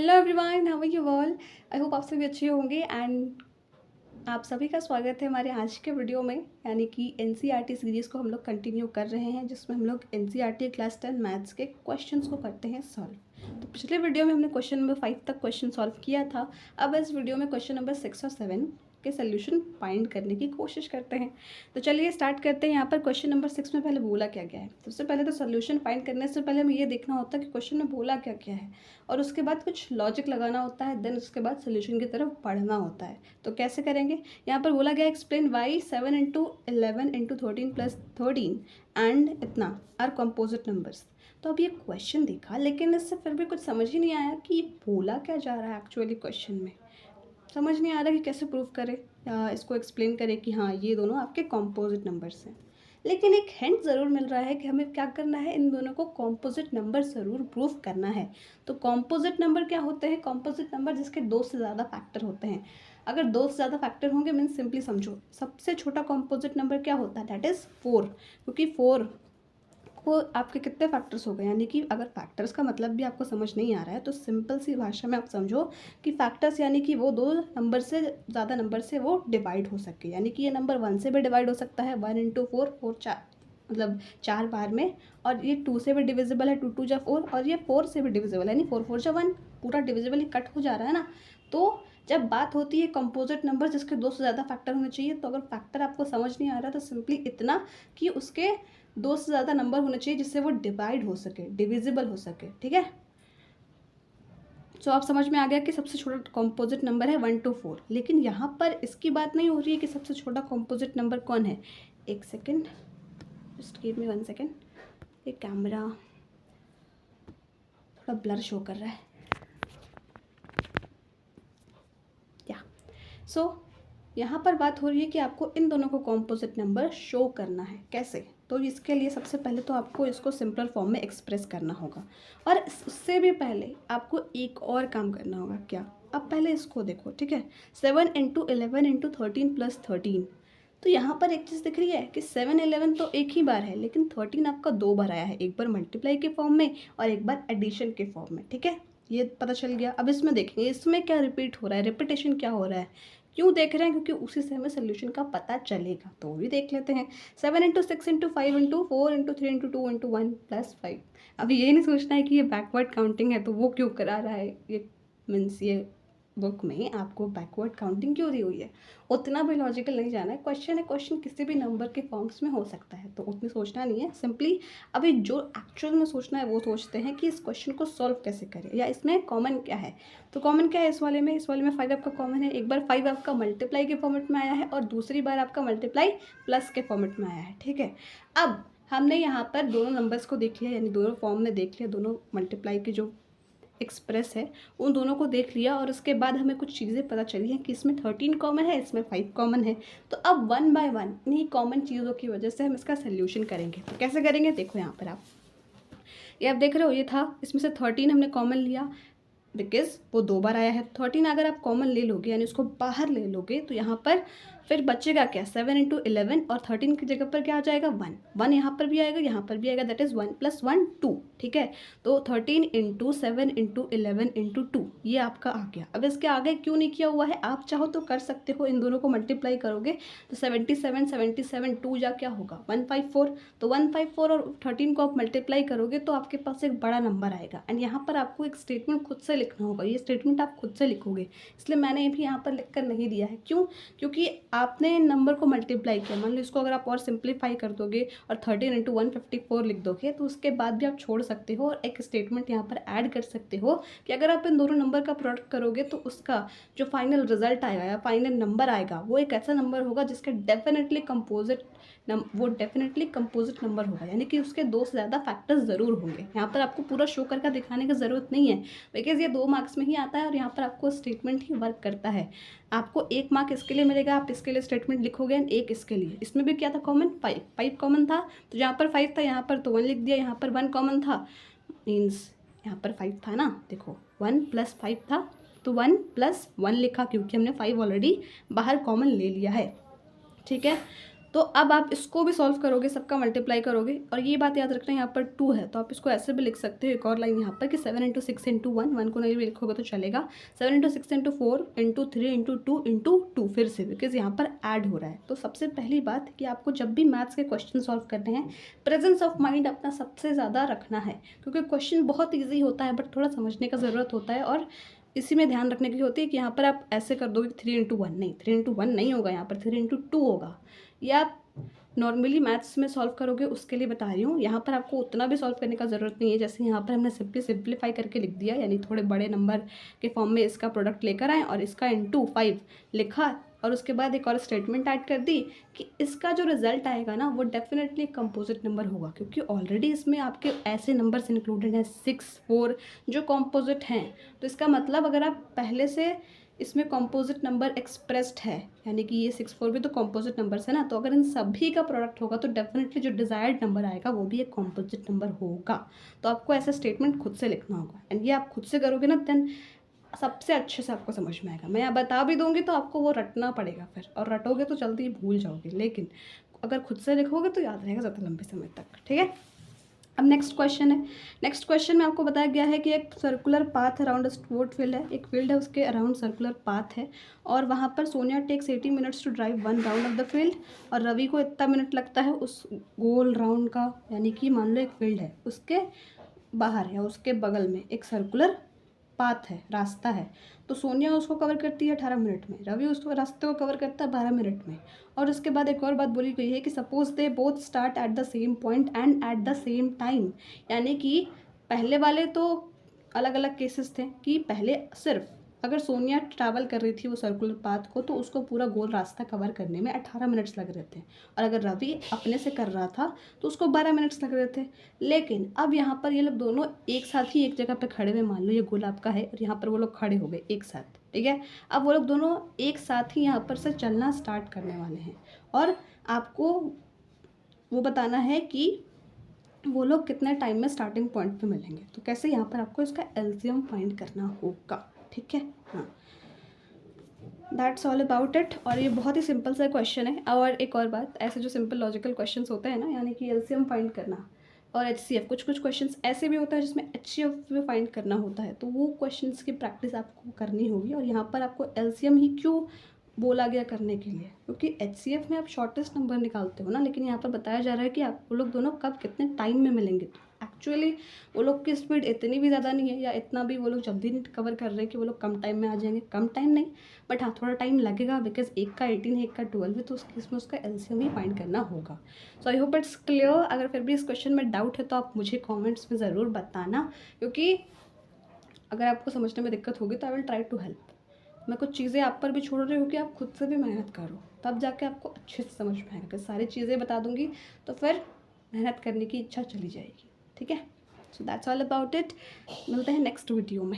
Hello everyone, how are you all. I hope आप सभी अच्छे होंगे एंड आप सभी का स्वागत है हमारे आज के वीडियो में। यानी कि एनसीईआरटी सीरीज़ को हम लोग कंटिन्यू कर रहे हैं, जिसमें हम लोग एनसीईआरटी क्लास 10 मैथ्स के क्वेश्चंस को करते हैं सॉल्व। तो पिछले वीडियो में हमने क्वेश्चन नंबर 5 तक क्वेश्चन सॉल्व किया था। अब इस वीडियो में क्वेश्चन नंबर 6 और 7 के सोल्यूशन फाइंड करने की कोशिश करते हैं। तो चलिए स्टार्ट करते हैं। यहाँ पर क्वेश्चन नंबर 6 में पहले बोला क्या गया है। सबसे पहले तो सोल्यूशन फाइंड करने से पहले हमें ये देखना होता है कि क्वेश्चन में बोला क्या क्या है, और उसके बाद कुछ लॉजिक लगाना होता है, देन उसके बाद सोल्यूशन की तरफ पढ़ना होता है। तो कैसे करेंगे। यहाँ पर बोला गया explain why 7 into 11 into 13 plus 13 and इतना आर कंपोजिट नंबर्स। तो अब ये क्वेश्चन देखा, लेकिन इससे फिर भी कुछ समझ ही नहीं आया कि बोला क्या जा रहा है एक्चुअली क्वेश्चन में। समझ नहीं आ रहा कि कैसे प्रूव करें या इसको एक्सप्लेन करें कि हाँ ये दोनों आपके कॉम्पोजिट नंबर्स हैं। लेकिन एक हिंट ज़रूर मिल रहा है कि हमें क्या करना है, इन दोनों को कॉम्पोजिट नंबर ज़रूर प्रूव करना है। तो कॉम्पोजिट नंबर क्या होते हैं। कॉम्पोजिट नंबर जिसके दो से ज़्यादा फैक्टर होते हैं। अगर दो से ज़्यादा फैक्टर होंगे मीन्स सिंपली समझो, सबसे छोटा कॉम्पोजिट नंबर क्या होता है, दैट इज़ 4। क्योंकि 4 को आपके कितने फैक्टर्स हो गए, यानी कि अगर फैक्टर्स का मतलब भी आपको समझ नहीं आ रहा है तो सिंपल सी भाषा में आप समझो कि फैक्टर्स यानी कि वो दो नंबर से ज़्यादा नंबर से वो डिवाइड हो सके। यानी कि ये नंबर 1 से भी डिवाइड हो सकता है, 1 इंटू 4, 4 4 मतलब 4 बार में। और ये 2 से भी डिविजिबल है, 2 2 जा 4, और ये 4 से भी डिविजिबल है, यानी 4 4 जा 1, पूरा डिविजिबल ही कट हो जा रहा है ना। तो जब बात होती है कंपोजिट नंबर जिसके दो से ज़्यादा फैक्टर होने चाहिए, तो अगर फैक्टर आपको समझ नहीं आ रहा तो सिंपली इतना कि उसके दो से ज़्यादा नंबर होने चाहिए जिससे वो डिवाइड हो सके, डिविजिबल हो सके। ठीक है, तो आप समझ में आ गया कि सबसे छोटा कॉम्पोजिट नंबर है 1 to 4। लेकिन यहाँ पर इसकी बात नहीं हो रही है कि सबसे छोटा कॉम्पोजिट नंबर कौन है। एक second, just give me 1 second. ये कैमरा थोड़ा ब्लर शो कर रहा है या सो यहाँ पर बात हो रही है कि आपको इन दोनों को कॉम्पोजिट नंबर शो करना है। कैसे, तो इसके लिए सबसे पहले तो आपको इसको सिंपल फॉर्म में एक्सप्रेस करना होगा। और उससे भी पहले आपको एक और काम करना होगा। क्या, अब पहले इसको देखो। ठीक है, 7 इंटू 11 इंटू 13 प्लस 13। तो यहाँ पर एक चीज़ दिख रही है कि 7 11 तो एक ही बार है, लेकिन 13 आपका दो बार आया है, एक बार मल्टीप्लाई के फॉर्म में और एक बार एडिशन के फॉर्म में। ठीक है, ये पता चल गया। अब इसमें देखेंगे इसमें क्या रिपीट हो रहा है, रिपीटेशन क्या हो रहा है, क्यों देख रहे हैं, क्योंकि उसी से हमें सोल्यूशन का पता चलेगा। तो वो भी देख लेते हैं। 7 into 6 into 5 into 4 into 3 into 2 into 1 plus 5। अभी ये नहीं सोचना है कि ये बैकवर्ड काउंटिंग है तो वो क्यों करा रहा है। ये मीन्स ये बुक में आपको बैकवर्ड काउंटिंग क्यों दी हुई है, उतना भी लॉजिकल नहीं जाना है। क्वेश्चन है, क्वेश्चन किसी भी नंबर के फॉर्म्स में हो सकता है, तो उतनी सोचना नहीं है। सिंपली अभी जो एक्चुअल में सोचना है वो सोचते हैं कि इस क्वेश्चन को सॉल्व कैसे करें, या इसमें कॉमन क्या है। तो कॉमन क्या है इस वाले में, 5 आपका कॉमन है। एक बार 5 आपका मल्टीप्लाई के फॉर्मेट में आया है और दूसरी बार आपका मल्टीप्लाई प्लस के फॉर्मेट में आया है। ठीक है, अब हमने यहाँ पर दोनों नंबर्स को देख लिया, यानी दोनों फॉर्म में देख लिया, दोनों मल्टीप्लाई के जो एक्सप्रेस है उन दोनों को देख लिया। और उसके बाद हमें कुछ चीज़ें पता चली हैं कि इसमें 13 कॉमन है, इसमें 5 कॉमन है। तो अब 1 बाय 1 इन्हीं कॉमन चीज़ों की वजह से हम इसका सोल्यूशन करेंगे। तो कैसे करेंगे, देखो यहाँ पर ये आप देख रहे हो, ये था, इसमें से 13 हमने कॉमन लिया बिकॉज वो दो बार आया है। 13 अगर आप कॉमन ले लोगे यानी उसको बाहर ले लोगे तो यहाँ पर फिर बचेगा क्या, 7 इंटू 11, और 13 की जगह पर क्या आ जाएगा, 1 1 यहाँ पर भी आएगा, यहाँ पर भी आएगा, दैट इज़ 1 प्लस 1 2। ठीक है, तो 13 इंटू 7 इंटू 11 इंटू 2 ये आपका आ गया। अब इसके आगे क्यों नहीं किया हुआ है, आप चाहो तो कर सकते हो, इन दोनों को मल्टीप्लाई करोगे तो 77 2 जा क्या होगा 154। तो 154 और 13 को आप मल्टीप्लाई करोगे तो आपके पास एक बड़ा नंबर आएगा। एंड यहाँ पर आपको एक स्टेटमेंट खुद से लिखना होगा, ये स्टेटमेंट आप खुद से लिखोगे, इसलिए मैंने भी यहाँ पर लिख कर नहीं दिया है। क्यों, क्योंकि आपने नंबर को मल्टीप्लाई किया। मान लो इसको अगर आप और सिंप्लीफाई कर दोगे और 13 इंटू 154 लिख दोगे तो उसके बाद भी आप छोड़ सकते हो और एक स्टेटमेंट यहाँ पर ऐड कर सकते हो कि अगर आप इन दोनों नंबर का प्रोडक्ट करोगे तो उसका जो फाइनल रिजल्ट आएगा या फाइनल नंबर आएगा वो एक ऐसा नंबर होगा जिसके डेफिनेटली कंपोजिट नंबर होगा, यानी कि उसके दो से ज़्यादा फैक्टर्स ज़रूर होंगे। यहाँ पर आपको पूरा शो करके दिखाने की ज़रूरत नहीं है बिकॉज ये 2 मार्क्स में ही आता है और यहाँ पर आपको स्टेटमेंट ही वर्क करता है। आपको 1 मार्क इसके लिए मिलेगा, आप इसके लिए स्टेटमेंट लिखोगे, एंड 1 इसके लिए। इसमें भी क्या था कॉमन, 5 कॉमन था, तो जहाँ पर 5 था यहाँ पर तो 1 लिख दिया, यहाँ पर 1 कॉमन था मीन्स यहाँ पर 5 था ना। देखो 1 प्लस 5 था तो 1 प्लस 1 लिखा क्योंकि हमने 5 ऑलरेडी बाहर कॉमन ले लिया है। ठीक है, तो अब आप इसको भी सॉल्व करोगे, सबका मल्टीप्लाई करोगे, और ये बात याद रखना यहाँ पर 2 है तो आप इसको ऐसे भी लिख सकते हो, एक और लाइन यहाँ पर कि 7 × 6 × 1, 1 को नहीं भी लिखोगे तो चलेगा, 7 × 6 × 4 × 3 × 2 × 2 फिर से, बिकॉज यहाँ पर ऐड हो रहा है। तो सबसे पहली बात कि आपको जब भी मैथ्स के क्वेश्चन सॉल्व करने हैं प्रेजेंस ऑफ माइंड अपना सबसे ज़्यादा रखना है, क्योंकि क्वेश्चन बहुत ईजी होता है बट थोड़ा समझने का ज़रूरत होता है, और इसी में ध्यान रखने की होती है कि यहाँ पर आप ऐसे कर दोगे 3 × 1, नहीं 3 × 1 नहीं होगा, यहाँ पर 3 × 2 होगा। या नॉर्मली मैथ्स में सॉल्व करोगे उसके लिए बता रही हूँ, यहाँ पर आपको उतना भी सॉल्व करने का ज़रूरत नहीं है। जैसे यहाँ पर हमने सिंप्लीफाई करके लिख दिया, यानी थोड़े बड़े नंबर के फॉर्म में इसका प्रोडक्ट लेकर आए और इसका × 5 लिखा, और उसके बाद एक और स्टेटमेंट ऐड कर दी कि इसका जो रिजल्ट आएगा ना वो डेफिनेटली कंपोजिट नंबर होगा, क्योंकि ऑलरेडी इसमें आपके ऐसे नंबर्स इंक्लूडेड हैं 6, 4 जो कंपोजिट हैं। तो इसका मतलब अगर आप पहले से इसमें कंपोजिट नंबर एक्सप्रेस्ड है, यानी कि ये 6, 4 भी तो कंपोजिट नंबर्स है ना, तो अगर इन सभी का प्रोडक्ट होगा तो डेफिनेटली जो डिज़ायर्ड नंबर आएगा वो भी एक कंपोजिट नंबर होगा। तो आपको ऐसा स्टेटमेंट खुद से लिखना होगा, एंड ये आप खुद से करोगे ना देन सबसे अच्छे से आपको समझ में आएगा। मैं बता भी दूंगी तो आपको वो रटना पड़ेगा फिर, और रटोगे तो जल्दी भूल जाओगे, लेकिन अगर खुद से लिखोगे तो याद रहेगा ज़्यादा लंबे समय तक। ठीक है, अब नेक्स्ट क्वेश्चन है। नेक्स्ट क्वेश्चन में आपको बताया गया है कि एक circular path around sport field है, एक फील्ड है उसके अराउंड सर्कुलर पाथ है, और वहाँ पर Sonia takes 80 minutes to drive 1 round of the field, और रवि को इतना मिनट लगता है उस गोल राउंड का। यानी कि मान लो एक फील्ड है, उसके बाहर या उसके बगल में एक सर्कुलर पाथ है, रास्ता है, तो सोनिया उसको कवर करती है 18 मिनट में, रवि उसको रास्ते को कवर करता है 12 मिनट में। और उसके बाद एक और बात बोली गई है कि suppose they both start at the same point and at the same time. यानी कि पहले वाले तो अलग अलग केसेस थे कि पहले सिर्फ अगर सोनिया ट्रैवल कर रही थी वो सर्कुलर पाथ को तो उसको पूरा गोल रास्ता कवर करने में 18 मिनट्स लग रहे थे, और अगर रवि अपने से कर रहा था तो उसको 12 मिनट्स लग रहे थे। लेकिन अब यहाँ पर ये लोग दोनों एक साथ ही एक जगह पर खड़े हुए, मान लो ये गोल आपका है और यहाँ पर वो लोग खड़े हो गए एक साथ, ठीक है। अब वो लोग दोनों एक साथ ही यहाँ पर से चलना स्टार्ट करने वाले हैं, और आपको वो बताना है कि वो लोग कितने टाइम में स्टार्टिंग पॉइंट पे मिलेंगे। तो कैसे, यहाँ पर आपको इसका एलसीएम फाइंड करना होगा। ठीक है, हाँ, दैट्स ऑल अबाउट इट। और ये बहुत ही सिंपल सा क्वेश्चन है। और एक और बात, ऐसे जो सिंपल लॉजिकल क्वेश्चंस होते हैं ना, यानी कि एलसीएम फाइंड करना और एचसीएफ, कुछ कुछ क्वेश्चंस ऐसे भी होता है जिसमें एचसीएफ भी फाइंड करना होता है, तो वो क्वेश्चंस की प्रैक्टिस आपको करनी होगी। और यहाँ पर आपको एलसीएम ही क्यों बोला गया करने के लिए, क्योंकि एचसीएफ में आप शॉर्टेस्ट नंबर निकालते हो ना, लेकिन यहाँ पर बताया जा रहा है कि आप वो लोग दोनों कब कितने टाइम में मिलेंगे। तो एक्चुअली वो लोग की स्पीड इतनी भी ज़्यादा नहीं है, या इतना भी वो लोग जल्दी नहीं कवर कर रहे हैं कि वो लोग कम टाइम में आ जाएंगे। कम टाइम नहीं, बट हाँ थोड़ा टाइम लगेगा, बिकॉज एक का 18 है एक का 12 है, तो उस केस में उसका एलसीएम ही फाइंड करना होगा। सो आई होप इट्स क्लियर। अगर फिर भी इस क्वेश्चन में डाउट है तो आप मुझे कॉमेंट्स में ज़रूर बताना, क्योंकि अगर आपको समझने में दिक्कत होगी तो I will try to help. मैं कुछ चीज़ें आप पर भी छोड़ रही हूँ कि आप खुद से भी मेहनत करो, तब जाके आपको अच्छे से समझ में आएगा। सारी चीज़ें बता दूँगी तो फिर मेहनत करने की इच्छा चली जाएगी। ठीक है, so that's all about it. मिलते हैं नेक्स्ट वीडियो में।